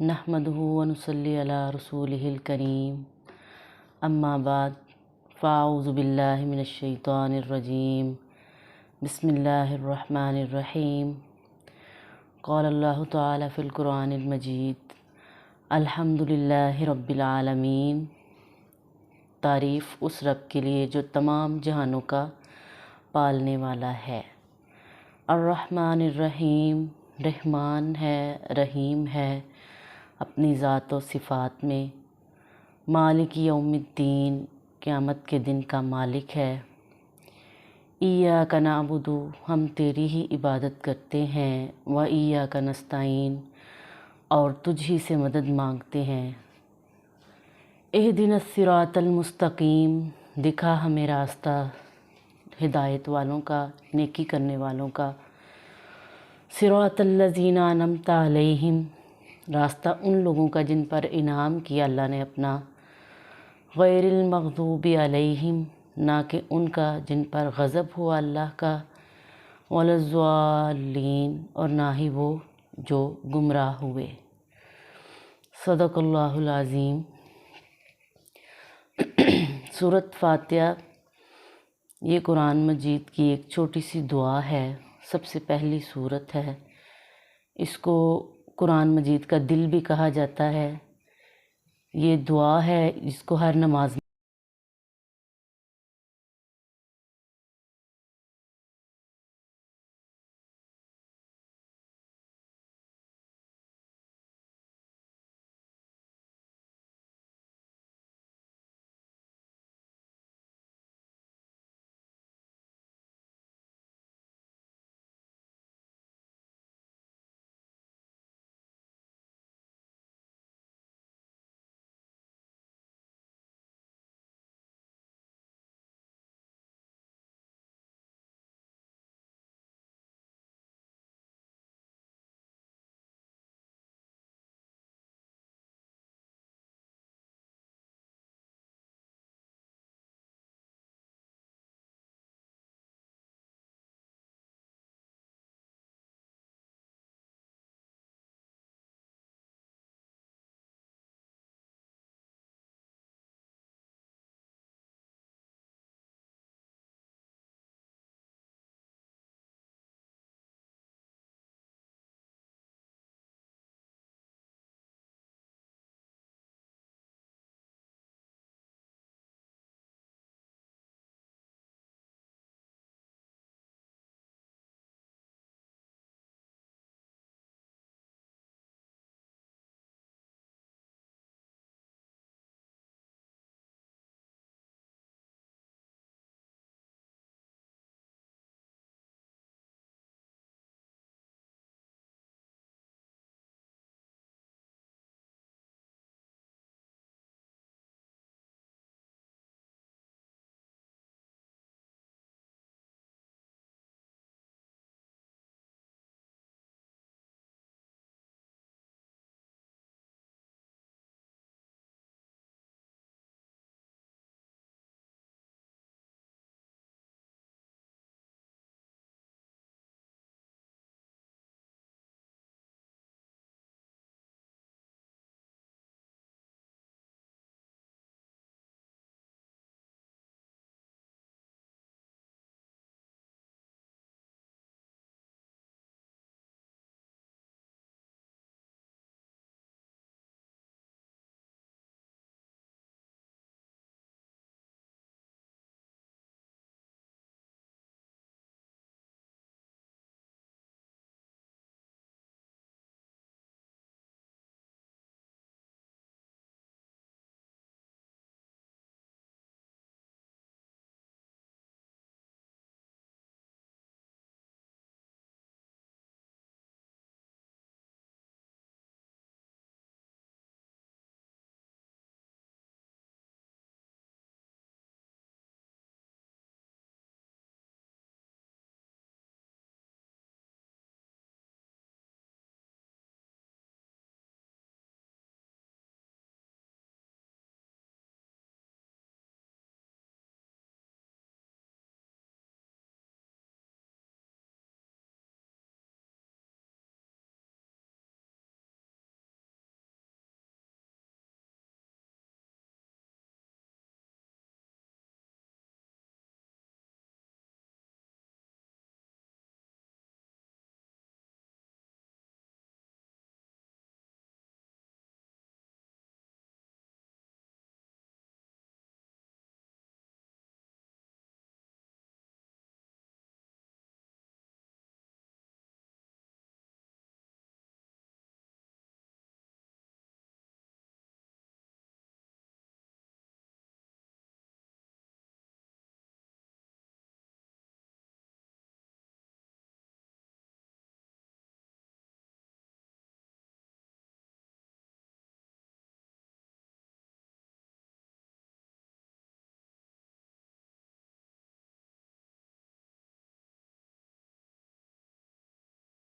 نحمدہ ونصلی علی رسولہ الکریم اما بعد فاعوذ باللہ من الشیطان الرجیم بسم اللہ الرحمن الرحیم قال اللہ تعالی فی القرآن المجید الحمد للہ رب العالمین۔ تعریف اس رب کے لیے جو تمام جہانوں کا پالنے والا ہے۔ الرحمن الرحیم، رحمان ہے رحیم ہے اپنی ذات و صفات میں۔ مالک یوم الدین، قیامت کے دن کا مالک ہے۔ ایاک نعبد، ہم تیری ہی عبادت کرتے ہیں۔ و ایاک نستعین، اور تجھ ہی سے مدد مانگتے ہیں۔ اہدنا الصراط المستقیم، دکھا ہمیں راستہ ہدایت والوں کا، نیکی کرنے والوں کا۔ صراط الذین انعمت علیہم، راستہ ان لوگوں کا جن پر انعام کیا اللہ نے اپنا۔ غیر المغضوب علیہم، نہ کہ ان کا جن پر غضب ہوا اللہ کا۔ ولا الضالین، اور نہ ہی وہ جو گمراہ ہوئے۔ صدق اللہ العظیم۔ سورۃ فاتحہ یہ قرآن مجید کی ایک چھوٹی سی دعا ہے، سب سے پہلی سورت ہے۔ اس کو قرآن مجید کا دل بھی کہا جاتا ہے۔ یہ دعا ہے جس کو ہر نماز